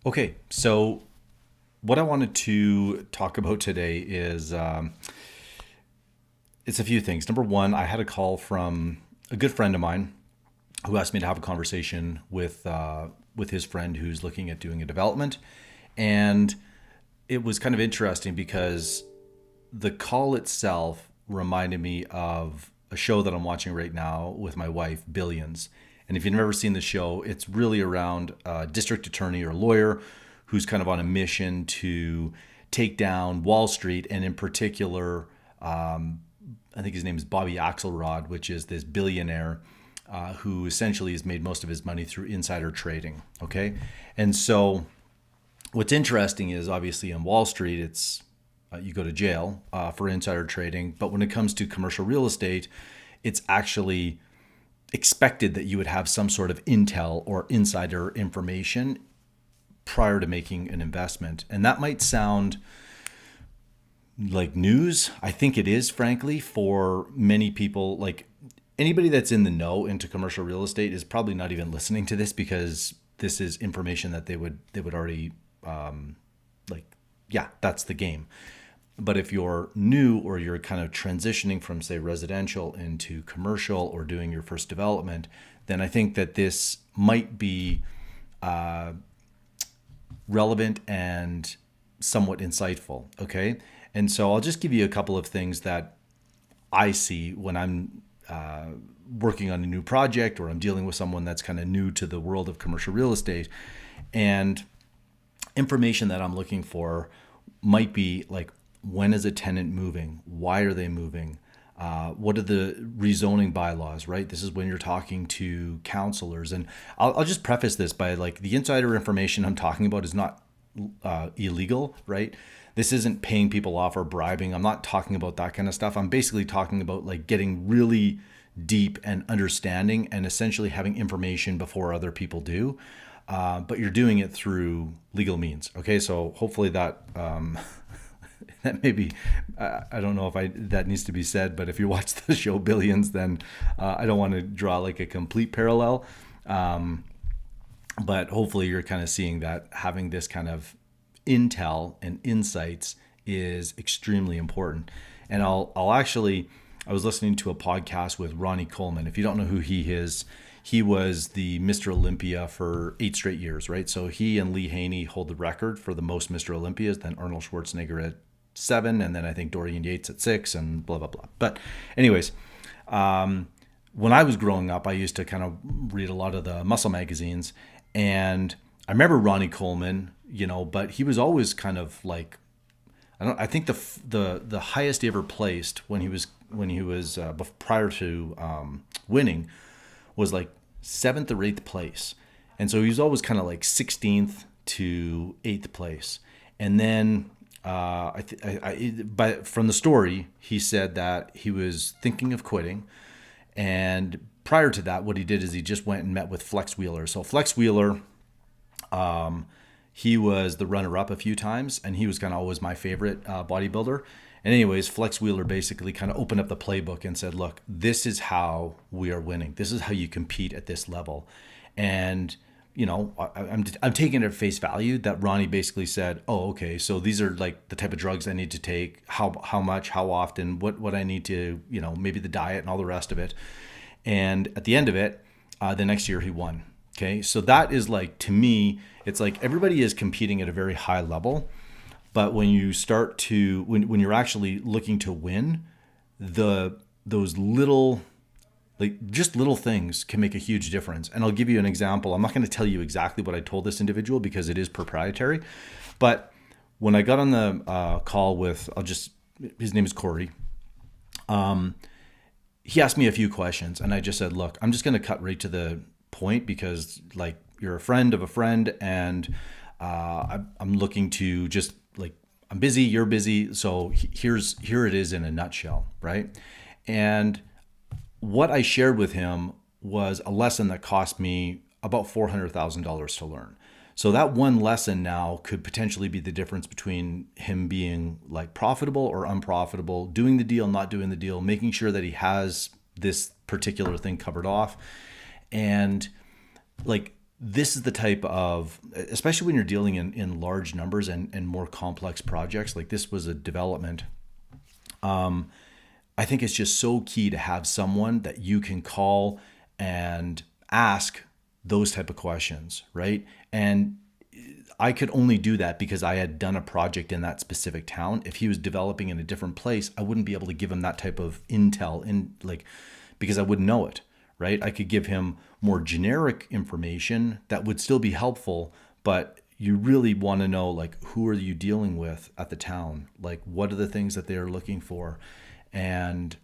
Okay, so what I wanted to talk about today is it's a few things. Number one, I had a call from a good friend of mine who asked me to have a conversation with his friend who's looking at doing a development, and it was kind of interesting because the call itself reminded me of a show that I'm watching right now with my wife, Billions. And if you've never seen the show, it's really around a district attorney or lawyer who's kind of on a mission to take down Wall Street, and in particular, I think his name is Bobby Axelrod, which is this billionaire who essentially has made most of his money through insider trading. Okay, and so what's interesting is obviously on Wall Street, it's you go to jail for insider trading, but when it comes to commercial real estate, it's actually expected that you would have some sort of intel or insider information prior to making an investment. And that might sound like news. I think it is, frankly, for many people. Like anybody that's in the know into commercial real estate is probably not even listening to this because this is information that they would already like, yeah, that's the game. But if you're new or you're kind of transitioning from, say, residential into commercial or doing your first development, then I think that this might be relevant and somewhat insightful. Okay. And so I'll just give you a couple of things that I see when I'm working on a new project or I'm dealing with someone that's kind of new to the world of commercial real estate. And information that I'm looking for might be like, when is a tenant moving? Why are they moving? What are the rezoning bylaws, right? This is when you're talking to counselors. And I'll just preface this by like the insider information I'm talking about is not illegal, right? This isn't paying people off or bribing. I'm not talking about that kind of stuff. I'm basically talking about like getting really deep and understanding and essentially having information before other people do. But you're doing it through legal means. Okay, so hopefully that that maybe I don't know if that needs to be said, but if you watch the show Billions, then I don't want to draw like a complete parallel. But hopefully you're kind of seeing that having this kind of intel and insights is extremely important. And I was listening to a podcast with Ronnie Coleman. If you don't know who he is, he was the Mr. Olympia for 8 straight years, right? So he and Lee Haney hold the record for the most Mr. Olympias, then Arnold Schwarzenegger at 7, and then I think Dorian Yates at 6, and blah, blah, blah. But anyways, when I was growing up, I used to kind of read a lot of the muscle magazines, and I remember Ronnie Coleman, but he was always kind of like, I think the highest he ever placed when he was prior to winning was like 7th or 8th place. And so he was always kind of like 16th to 8th place. And then from the story, he said that he was thinking of quitting. And prior to that, what he did is he just went and met with Flex Wheeler. So Flex Wheeler, he was the runner-up a few times, and he was kind of always my favorite bodybuilder. And anyways, Flex Wheeler basically kind of opened up the playbook and said, look, this is how we are winning. This is how you compete at this level. And, I'm taking it at face value that Ronnie basically said, oh, okay, so these are like the type of drugs I need to take, how much, how often, what I need to, maybe the diet and all the rest of it. And at the end of it, the next year he won. Okay, so that is like, to me, it's like everybody is competing at a very high level. But when you start to, when you're actually looking to win, those little, like just little things can make a huge difference. And I'll give you an example. I'm not going to tell you exactly what I told this individual because it is proprietary. But when I got on the call with, his name is Corey. He asked me a few questions, and I just said, look, I'm just going to cut right to the point because like you're a friend of a friend, and I'm looking to just like, I'm busy, you're busy. So here it is in a nutshell, right? And what I shared with him was a lesson that cost me about $400,000 to learn. So that one lesson now could potentially be the difference between him being like profitable or unprofitable, doing the deal, not doing the deal, making sure that he has this particular thing covered off. And like this is the type of, especially when you're dealing in large numbers and more complex projects, like this was a development. I think it's just so key to have someone that you can call and ask those type of questions, right? And I could only do that because I had done a project in that specific town. If he was developing in a different place, I wouldn't be able to give him that type of intel because I wouldn't know it, right? I could give him more generic information that would still be helpful, but you really want to know, like, who are you dealing with at the town? Like, what are the things that they are looking for? And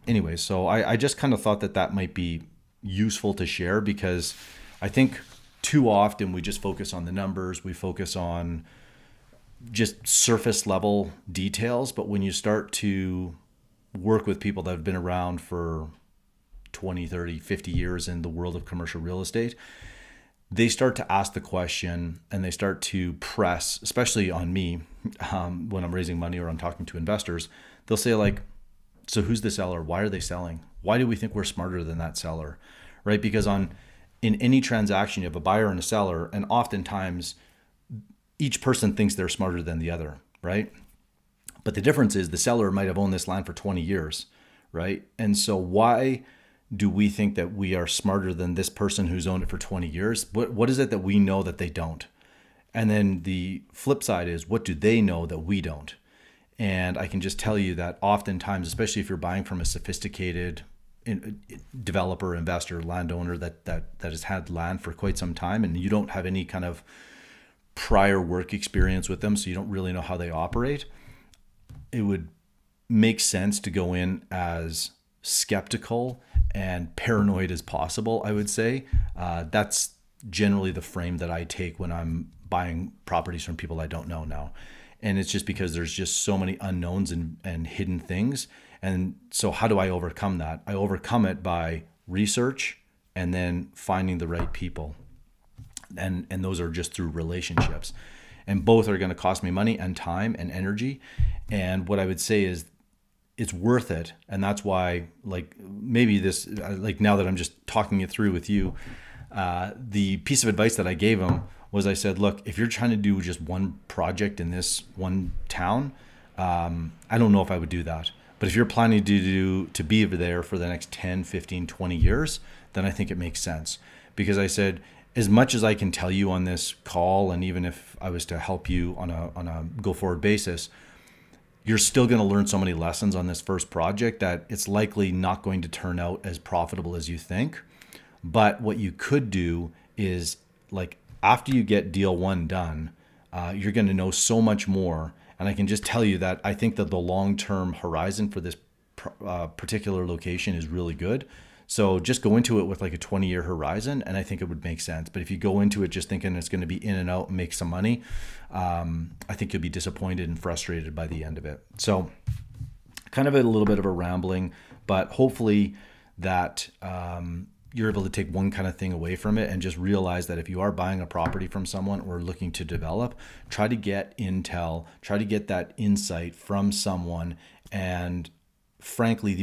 anyway, so I just kind of thought that might be useful to share, because I think too often we just focus on the numbers, we focus on just surface level details. But when you start to work with people that have been around for 20, 30, 50 years in the world of commercial real estate, they start to ask the question and they start to press, especially on me, when I'm raising money or I'm talking to investors. They'll say, like, so who's the seller? Why are they selling? Why do we think we're smarter than that seller? Right? Because in any transaction, you have a buyer and a seller, and oftentimes each person thinks they're smarter than the other, right? But the difference is the seller might have owned this land for 20 years, right? And so why do we think that we are smarter than this person who's owned it for 20 years? What is it that we know that they don't? And then the flip side is, what do they know that we don't? And I can just tell you that oftentimes, especially if you're buying from a sophisticated developer, investor, landowner that has had land for quite some time, and you don't have any kind of prior work experience with them, so you don't really know how they operate, it would make sense to go in as skeptical and paranoid as possible, I would say. That's generally the frame that I take when I'm buying properties from people I don't know now. And it's just because there's just so many unknowns and hidden things. And so how do I overcome that? I overcome it by research and then finding the right people. And those are just through relationships. And both are going to cost me money and time and energy. And what I would say is it's worth it. And that's why, like, maybe this, like, now that I'm just talking it through with you, the piece of advice that I gave him was, I said, look, if you're trying to do just one project in this one town, I don't know if I would do that. But if you're planning to be over there for the next 10, 15, 20 years, then I think it makes sense. Because I said, as much as I can tell you on this call, and even if I was to help you on a go forward basis, you're still going to learn so many lessons on this first project that it's likely not going to turn out as profitable as you think. But what you could do is, like, after you get deal one done, you're going to know so much more. And I can just tell you that I think that the long-term horizon for this particular location is really good. So just go into it with like a 20-year horizon, and I think it would make sense. But if you go into it just thinking it's going to be in and out and make some money, I think you'll be disappointed and frustrated by the end of it. So kind of a little bit of a rambling, but hopefully that you're able to take one kind of thing away from it and just realize that if you are buying a property from someone or looking to develop, try to get intel, try to get that insight from someone. And frankly,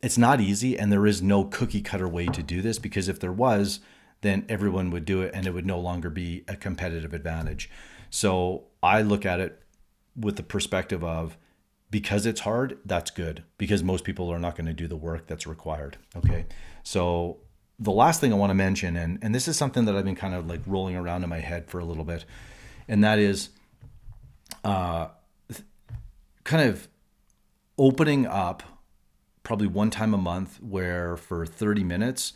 it's not easy, and there is no cookie cutter way to do this, because if there was, then everyone would do it and it would no longer be a competitive advantage. So I look at it with the perspective of, because it's hard, that's good, because most people are not going to do the work that's required. Okay. So the last thing I want to mention, and this is something that I've been kind of like rolling around in my head for a little bit, and that is kind of opening up probably one time a month where for 30 minutes,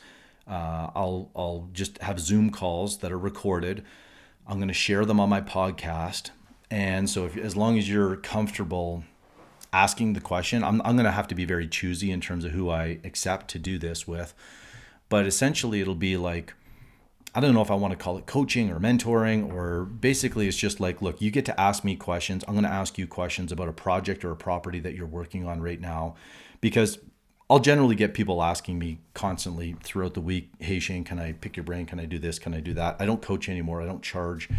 I'll just have Zoom calls that are recorded. I'm going to share them on my podcast. And so as long as you're comfortable asking the question, I'm going to have to be very choosy in terms of who I accept to do this with. But essentially it'll be like, I don't know if I want to call it coaching or mentoring, or basically it's just like, look, you get to ask me questions. I'm going to ask you questions about a project or a property that you're working on right now, because I'll generally get people asking me constantly throughout the week, hey Shane, can I pick your brain? Can I do this? Can I do that? I don't coach anymore. I don't charge.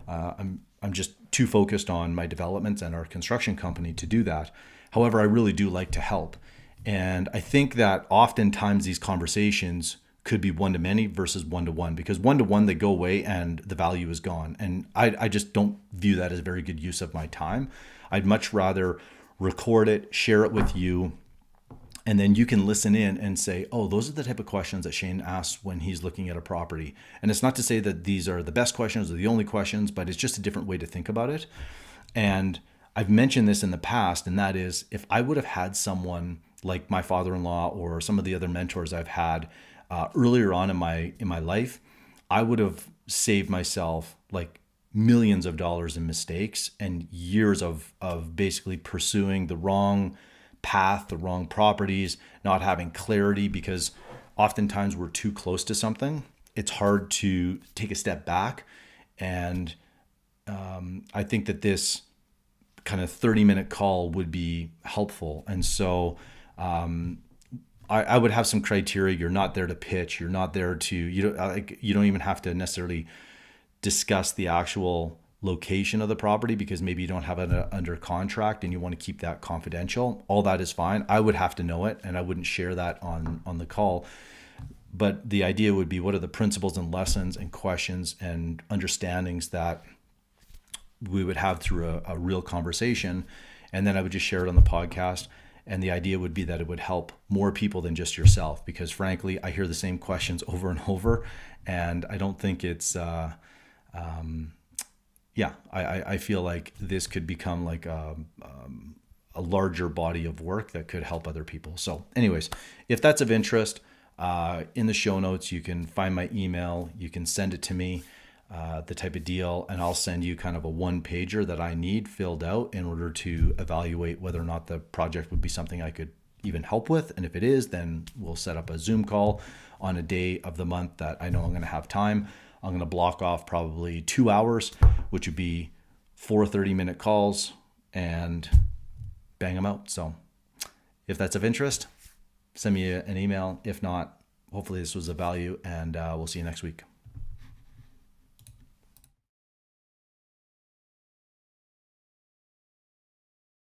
I'm just too focused on my developments and our construction company to do that. However, I really do like to help. And I think that oftentimes these conversations could be one-to-many versus one-to-one, because one-to-one, they go away and the value is gone. And I just don't view that as a very good use of my time. I'd much rather record it, share it with you, and then you can listen in and say, oh, those are the type of questions that Shane asks when he's looking at a property. And it's not to say that these are the best questions or the only questions, but it's just a different way to think about it. And I've mentioned this in the past, and that is, if I would have had someone like my father-in-law or some of the other mentors I've had earlier on in my life, I would have saved myself like millions of dollars in mistakes and years of basically pursuing the wrong path, the wrong properties, not having clarity, because oftentimes we're too close to something. It's hard to take a step back. And I think that this kind of 30-minute call would be helpful. And so I would have some criteria. You're not there to pitch. You're not there to, you don't even have to necessarily discuss the actual location of the property, because maybe you don't have it under contract and you want to keep that confidential. All that is fine. I would have to know it, and I wouldn't share that on the call. But the idea would be, what are the principles and lessons and questions and understandings that we would have through a real conversation, and then I would just share it on the podcast. And the idea would be that it would help more people than just yourself, because frankly, I hear the same questions over and over, and I don't think it's, I feel like this could become like a larger body of work that could help other people. So anyways, if that's of interest, in the show notes, you can find my email, you can send it to me, the type of deal, and I'll send you kind of a one-pager that I need filled out in order to evaluate whether or not the project would be something I could even help with. And if it is, then we'll set up a Zoom call on a day of the month that I know I'm going to have time. I'm going to block off probably 2 hours, which would be 4 30-minute calls, and bang them out. So if that's of interest, send me an email. If not, hopefully this was of value, and we'll see you next week.